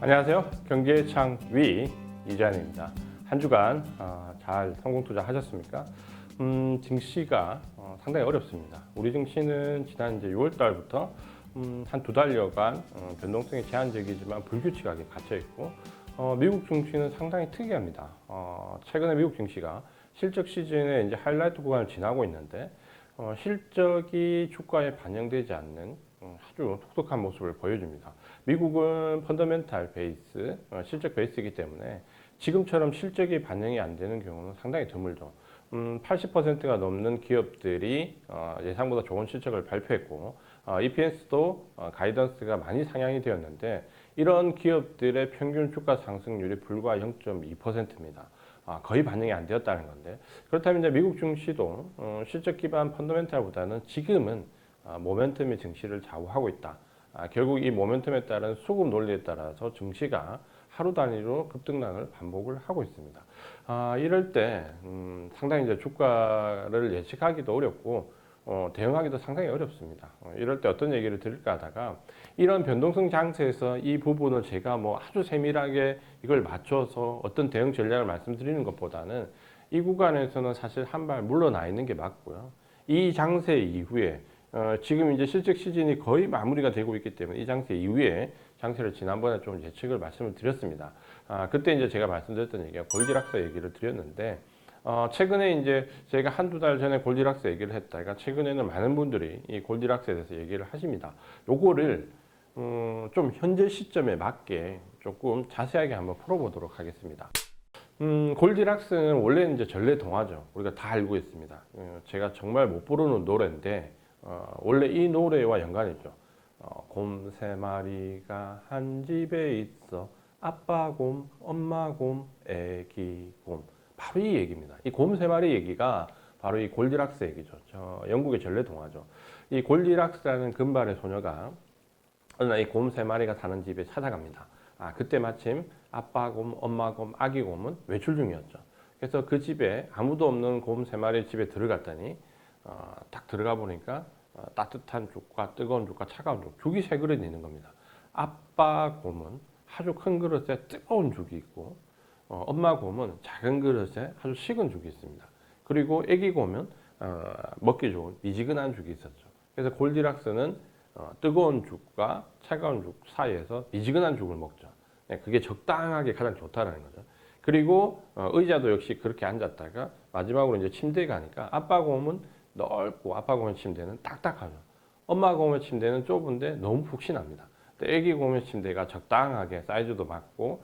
안녕하세요. 경제창위 이자연입니다. 한 주간 잘 성공 투자하셨습니까? 증시가 상당히 어렵습니다. 우리 증시는 지난 이제 6월 달부터 한 두 달여간 변동성이 제한적이지만 불규칙하게 갇혀 있고, 미국 증시는 상당히 특이합니다. 최근에 미국 증시가 실적 시즌에 이제 하이라이트 구간을 지나고 있는데, 실적이 주가에 반영되지 않는 아주 독특한 모습을 보여줍니다. 미국은 펀더멘탈 베이스, 실적 베이스이기 때문에 지금처럼 실적이 반영이 안 되는 경우는 상당히 드물죠. 80%가 넘는 기업들이 예상보다 좋은 실적을 발표했고, EPS도 가이던스가 많이 상향이 되었는데, 이런 기업들의 평균 주가 상승률이 불과 0.2%입니다. 거의 반영이 안 되었다는 건데, 그렇다면 이제 미국 증시도 실적 기반 펀더멘탈보다는 지금은 모멘텀이 증시를 좌우하고 있다. 결국 이 모멘텀에 따른 수급 논리에 따라서 증시가 하루 단위로 급등락을 반복을 하고 있습니다. 이럴 때 상당히 이제 주가를 예측하기도 어렵고 대응하기도 상당히 어렵습니다. 이럴 때 어떤 얘기를 드릴까 하다가, 이런 변동성 장세에서 이 부분을 제가 뭐 아주 세밀하게 이걸 맞춰서 어떤 대응 전략을 말씀드리는 것보다는 이 구간에서는 사실 한 발 물러나 있는 게 맞고요. 이 장세 이후에 지금 이제 실적 시즌이 거의 마무리가 되고 있기 때문에 이 장세 이후에 장세를 지난번에 좀 예측을 말씀을 드렸습니다. 그때 이제 제가 말씀드렸던 얘기가 골디락스 얘기를 드렸는데, 최근에 이제 제가 한두 달 전에 골디락스 얘기를 했다가 최근에는 많은 분들이 이 골디락스에 대해서 얘기를 하십니다. 요거를 좀 현재 시점에 맞게 조금 자세하게 한번 풀어보도록 하겠습니다. 골디락스는 원래 이제 전래 동화죠. 우리가 다 알고 있습니다. 제가 정말 못 부르는 노래인데, 원래 이 노래와 연관이 있죠. 곰 세 마리가 한 집에 있어. 아빠 곰, 엄마 곰, 애기 곰. 바로 이 얘기입니다. 이 곰 세 마리 얘기가 바로 이 골디락스 얘기죠. 영국의 전래 동화죠. 이 골디락스라는 금발의 소녀가 어느 날 이 곰 세 마리가 사는 집에 찾아갑니다. 그때 마침 아빠 곰, 엄마 곰, 아기 곰은 외출 중이었죠. 그래서 그 집에 아무도 없는 곰 세 마리 집에 들어갔더니 딱 들어가 보니까 따뜻한 죽과 뜨거운 죽과 차가운 죽, 죽이 세 그릇 있는 겁니다. 아빠 곰은 아주 큰 그릇에 뜨거운 죽이 있고, 엄마 곰은 작은 그릇에 아주 식은 죽이 있습니다. 그리고 애기 곰은 먹기 좋은 미지근한 죽이 있었죠. 그래서 골디락스는 뜨거운 죽과 차가운 죽 사이에서 미지근한 죽을 먹죠. 그게 적당하게 가장 좋다라는 거죠. 그리고 의자도 역시 그렇게 앉았다가 마지막으로 이제 침대에 가니까 아빠 곰은 넓고 아빠 곰의 침대는 딱딱하죠. 엄마 곰의 침대는 좁은데 너무 푹신합니다. 애기 곰의 침대가 적당하게 사이즈도 맞고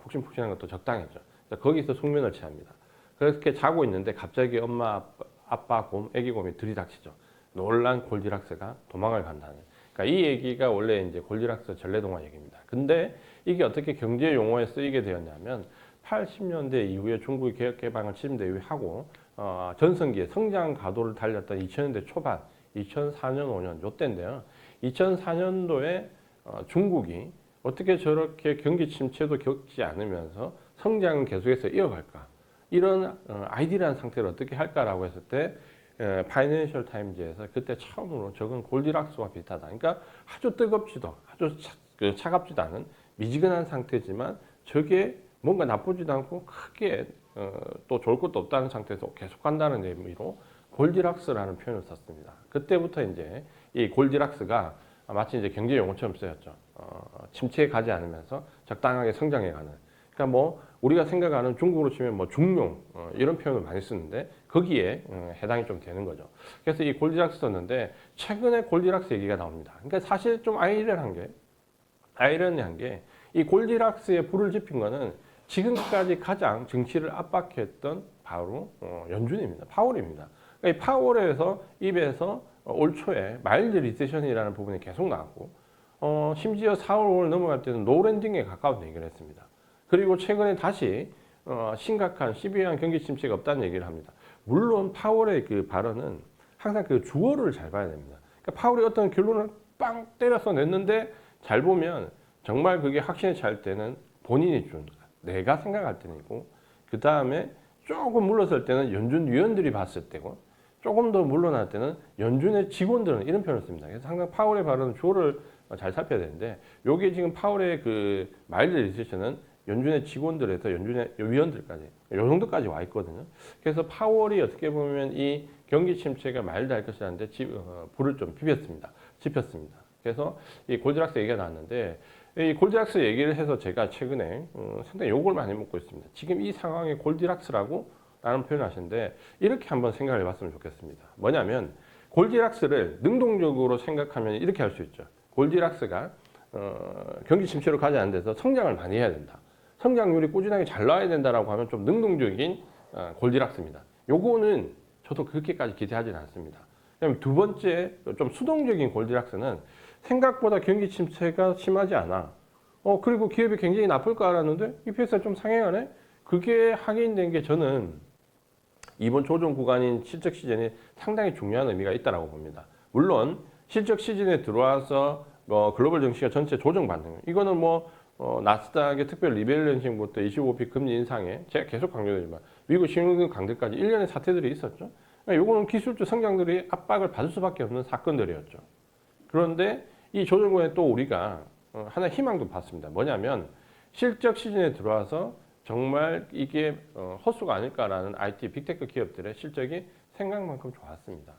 푹신푹신한 것도 적당했죠. 거기서 숙면을 취합니다. 그렇게 자고 있는데 갑자기 엄마, 아빠 곰, 애기 곰이 들이닥치죠. 놀란 골디락스가 도망을 간다는. 그러니까 이 얘기가 원래 이제 골디락스 전래동화 얘기입니다. 근데 이게 어떻게 경제 용어에 쓰이게 되었냐면, 80년대 이후에 중국이 개혁 개방을 70년대 이후에 하고 전성기에 성장 가도를 달렸던 2000년대 초반, 2004년, 5년 요때인데요. 2004년도에 중국이 어떻게 저렇게 경기 침체도 겪지 않으면서 성장을 계속해서 이어갈까? 이런 아이디어한 상태를 어떻게 할까라고 했을 때, 파이낸셜 타임즈에서 그때 처음으로 저건 골디락스와 비슷하다. 그러니까 아주 뜨겁지도 아주 차갑지도 않은 미지근한 상태지만 저게 뭔가 나쁘지도 않고 크게 또 좋을 것도 없다는 상태에서 계속 간다는 의미로 골디락스라는 표현을 썼습니다. 그때부터 이제 이 골디락스가 마치 이제 경제 용어처럼 쓰였죠. 침체에 가지 않으면서 적당하게 성장해가는. 그러니까 뭐 우리가 생각하는 중국으로 치면 뭐 중용 이런 표현을 많이 쓰는데 거기에 해당이 좀 되는 거죠. 그래서 이 골디락스 썼는데 최근에 골디락스 얘기가 나옵니다. 그러니까 사실 좀 아이러니한 게 이 골디락스에 불을 지핀 거는 지금까지 가장 증시를 압박했던 바로 연준입니다. 파월입니다. 그러니까 이 파월에서 입에서 올 초에 마일드 리세션이라는 부분이 계속 나왔고, 심지어 4월, 5월 넘어갈 때는 노랜딩에 가까운 얘기를 했습니다. 그리고 최근에 다시 심각한 시비한 경기 침체가 없다는 얘기를 합니다. 물론 파월의 그 발언은 항상 그 주어를 잘 봐야 됩니다. 그러니까 파월이 어떤 결론을 빵 때려서 냈는데 잘 보면 정말 그게 확신에 찰 때는 본인이 준, 내가 생각할 때이고, 그 다음에 조금 물러설 때는 연준 위원들이 봤을 때고, 조금 더 물러날 때는 연준의 직원들은 이런 표현을 씁니다. 그래서 항상 파월의 발언은 주어를 잘 살펴야 되는데 요게 지금 파월의 그 마일드 리세션은 연준의 직원들에서 연준의 위원들까지 요 정도까지 와 있거든요. 그래서 파월이 어떻게 보면 이 경기 침체가 마일드할 것이라는데 불을 좀 지폈습니다. 그래서 이 골드락스 얘기가 나왔는데 이 골드락스 얘기를 해서 제가 최근에 상당히 욕을 많이 먹고 있습니다. 지금 이 상황에 골드락스라고 라는 표현을 하시는데 이렇게 한번 생각을 해봤으면 좋겠습니다. 뭐냐면 골디락스를 능동적으로 생각하면 이렇게 할 수 있죠. 골디락스가 경기 침체로 가지 않는 데서 성장을 많이 해야 된다. 성장률이 꾸준하게 잘 나와야 된다라고 하면 좀 능동적인 골디락스입니다. 요거는 저도 그렇게까지 기대하지는 않습니다. 그다음에 두 번째 좀 수동적인 골디락스는 생각보다 경기 침체가 심하지 않아. 그리고 기업이 굉장히 나쁠 거 알았는데 EPS가 좀 상행하네? 그게 확인된 게 저는 이번 조정 구간인 실적 시즌이 상당히 중요한 의미가 있다고 봅니다. 물론 실적 시즌에 들어와서 글로벌 증시가 전체 조정받는 거 이거는 나스닥의 특별 리밸런싱부터 25피 금리 인상에 제가 계속 강조드리지만 미국 신흥국 강대까지 일련의 사태들이 있었죠. 이거는 기술적 성장들이 압박을 받을 수밖에 없는 사건들이었죠. 그런데 이 조정구간에 또 우리가 하나의 희망도 봤습니다. 뭐냐면 실적 시즌에 들어와서 정말 이게 헛수가 아닐까라는 IT 빅테크 기업들의 실적이 생각만큼 좋았습니다.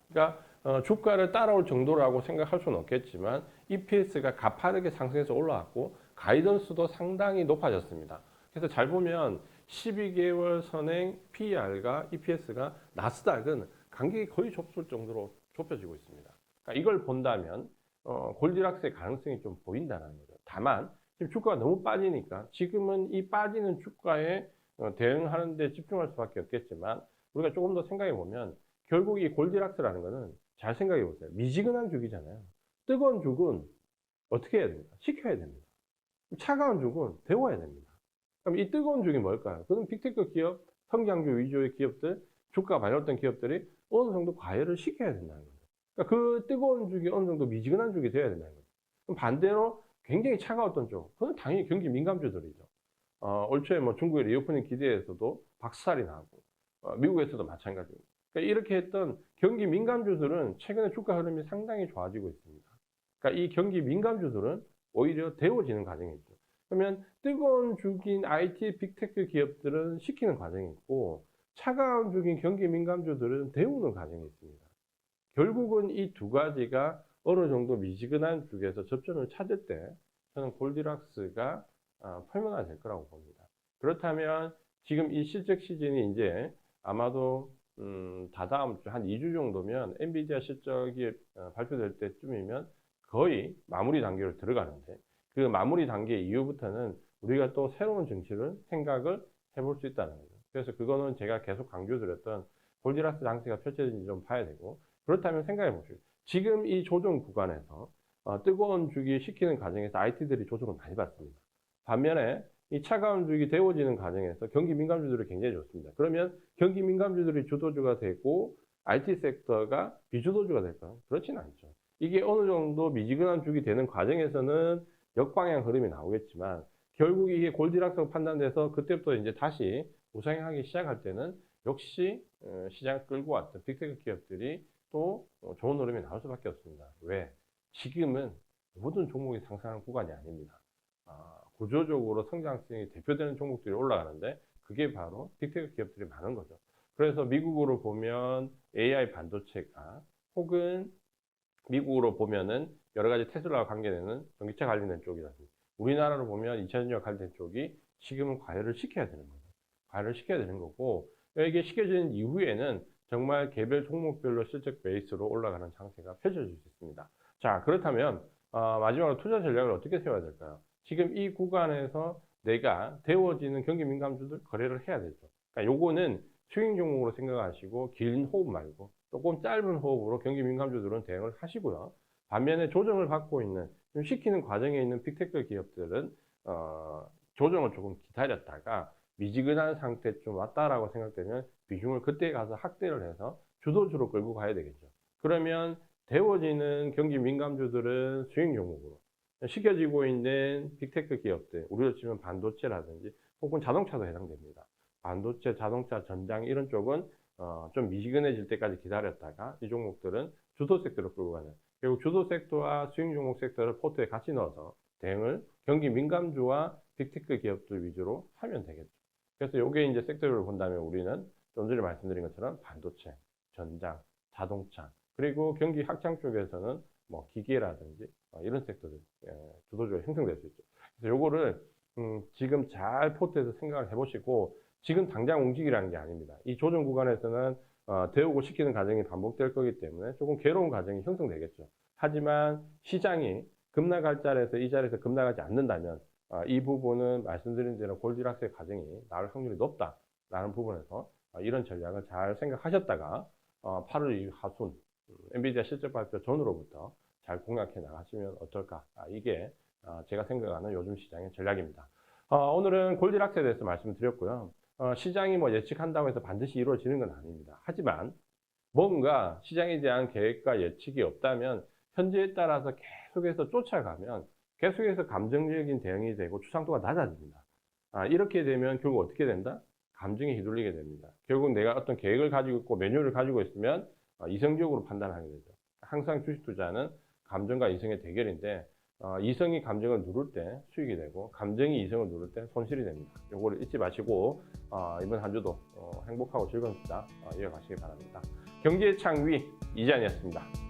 그러니까 주가를 따라올 정도라고 생각할 수는 없겠지만 EPS가 가파르게 상승해서 올라왔고 가이던스도 상당히 높아졌습니다. 그래서 잘 보면 12개월 선행 PER과 EPS가 나스닥은 간격이 거의 좁을 정도로 좁혀지고 있습니다. 그러니까 이걸 본다면 골디락스의 가능성이 좀 보인다는 거죠. 다만 지금 주가가 너무 빠지니까 지금은 이 빠지는 주가에 대응하는 데 집중할 수밖에 없겠지만 우리가 조금 더 생각해 보면 결국 이 골디락스라는 거는 잘 생각해 보세요. 미지근한 죽이잖아요. 뜨거운 죽은 어떻게 해야 됩니까? 식혀야 됩니다. 차가운 죽은 데워야 됩니다. 그럼 이 뜨거운 죽이 뭘까요? 그건 빅테크 기업, 성장주 위주의 기업들, 주가가 많이 올랐던 기업들이 어느 정도 과열을 시켜야 된다는 거죠. 그러니까 그 뜨거운 죽이 어느 정도 미지근한 죽이 돼야 된다는 거죠. 그럼 반대로 굉장히 차가웠던 쪽, 그건 당연히 경기 민감주들이죠. 올 초에 중국의 리오프닝 기대에서도 박살이 나고, 미국에서도 마찬가지고. 그러니까 이렇게 했던 경기 민감주들은 최근에 주가 흐름이 상당히 좋아지고 있습니다. 그러니까 이 경기 민감주들은 오히려 데워지는 과정이 있죠. 그러면 뜨거운 죽인 IT 빅테크 기업들은 식히는 과정이 있고, 차가운 죽인 경기 민감주들은 데우는 과정이 있습니다. 결국은 이 두 가지가 어느 정도 미지근한 쪽에서 접점을 찾을 때 저는 골디락스가 펼문화될 거라고 봅니다. 그렇다면 지금 이 실적 시즌이 이제 아마도 다다음 주 한 2주 정도면 엔비디아 실적이 발표될 때쯤이면 거의 마무리 단계로 들어가는데 그 마무리 단계 이후부터는 우리가 또 새로운 증시를 생각을 해볼 수 있다는 거죠. 그래서 그거는 제가 계속 강조드렸던 골디락스 장세가 펼쳐진지 좀 봐야 되고 그렇다면 생각해 보십시오. 지금 이 조정 구간에서 뜨거운 주기 식히는 과정에서 IT들이 조정을 많이 받습니다. 반면에 이 차가운 주기 데워지는 과정에서 경기 민감주들이 굉장히 좋습니다. 그러면 경기 민감주들이 주도주가 되고 IT 섹터가 비주도주가 될까요? 그렇지는 않죠. 이게 어느 정도 미지근한 주기 되는 과정에서는 역방향 흐름이 나오겠지만 결국 이게 골디락스로 판단돼서 그때부터 이제 다시 우상향하기 시작할 때는 역시 시장을 끌고 왔던 빅테크 기업들이 또 좋은 흐름이 나올 수밖에 없습니다. 왜? 지금은 모든 종목이 상승하는 구간이 아닙니다. 구조적으로 성장성이 대표되는 종목들이 올라가는데 그게 바로 빅테크 기업들이 많은 거죠. 그래서 미국으로 보면 AI 반도체가 혹은 미국으로 보면은 여러 가지 테슬라와 관계되는 전기차 관련된 쪽이라든지 우리나라로 보면 2차전지와 관련된 쪽이 지금은 과열을 시켜야 되는 거죠. 과열을 시켜야 되는 거고 이게 시켜지는 이후에는 정말 개별 종목별로 실적 베이스로 올라가는 장세가 펼쳐질 수 있습니다. 자, 그렇다면 마지막으로 투자 전략을 어떻게 세워야 될까요? 지금 이 구간에서 내가 데워지는 경기 민감주들 거래를 해야 되죠. 그러니까 요거는 스윙 종목으로 생각하시고 긴 호흡 말고 조금 짧은 호흡으로 경기 민감주들은 대응을 하시고요. 반면에 조정을 받고 있는 좀 시키는 과정에 있는 빅테크 기업들은 조정을 조금 기다렸다가 미지근한 상태쯤 왔다라고 생각되면 비중을 그때 가서 확대를 해서 주도주로 끌고 가야 되겠죠. 그러면 데워지는 경기 민감주들은 스윙 종목으로 식혀지고 있는 빅테크 기업들, 우리로 치면 반도체라든지 혹은 자동차도 해당됩니다. 반도체, 자동차, 전장 이런 쪽은 좀 미지근해질 때까지 기다렸다가 이 종목들은 주도 섹터로 끌고 가는 결국 주도 섹터와 수익 종목 섹터를 포트에 같이 넣어서 대응을 경기 민감주와 빅테크 기업들 위주로 하면 되겠죠. 그래서 이게 이제 섹터를 본다면 우리는 좀 전에 말씀드린 것처럼 반도체, 전장, 자동차, 그리고 경기 확장 쪽에서는 뭐 기계라든지 이런 섹터들 주도적으로 형성될 수 있죠. 그래서 요거를 지금 잘 포트에서 생각을 해보시고 지금 당장 움직이라는 게 아닙니다. 이 조정 구간에서는 데우고 시키는 과정이 반복될 거기 때문에 조금 괴로운 과정이 형성되겠죠. 하지만 시장이 급락할 자리에서 이 자리에서 급락하지 않는다면 이 부분은 말씀드린 대로 골디락스의 과정이 나올 확률이 높다라는 부분에서 이런 전략을 잘 생각하셨다가 8월 이후 하순 엔비디아 실적 발표 전으로부터 잘 공략해 나가시면 어떨까. 이게 제가 생각하는 요즘 시장의 전략입니다. 오늘은 골디락스에 대해서 말씀드렸고요. 시장이 뭐 예측한다고 해서 반드시 이루어지는 건 아닙니다. 하지만 뭔가 시장에 대한 계획과 예측이 없다면 현재에 따라서 계속해서 쫓아가면 계속해서 감정적인 대응이 되고 추상도가 낮아집니다. 이렇게 되면 결국 어떻게 된다? 감정에 휘둘리게 됩니다. 결국 내가 어떤 계획을 가지고 있고 매뉴얼을 가지고 있으면 이성적으로 판단하게 되죠. 항상 주식 투자는 감정과 이성의 대결인데 이성이 감정을 누를 때 수익이 되고 감정이 이성을 누를 때 손실이 됩니다. 요거를 잊지 마시고 이번 한 주도 행복하고 즐거운 투자 이어가시기 바랍니다. 경제의 창위 이재환이었습니다.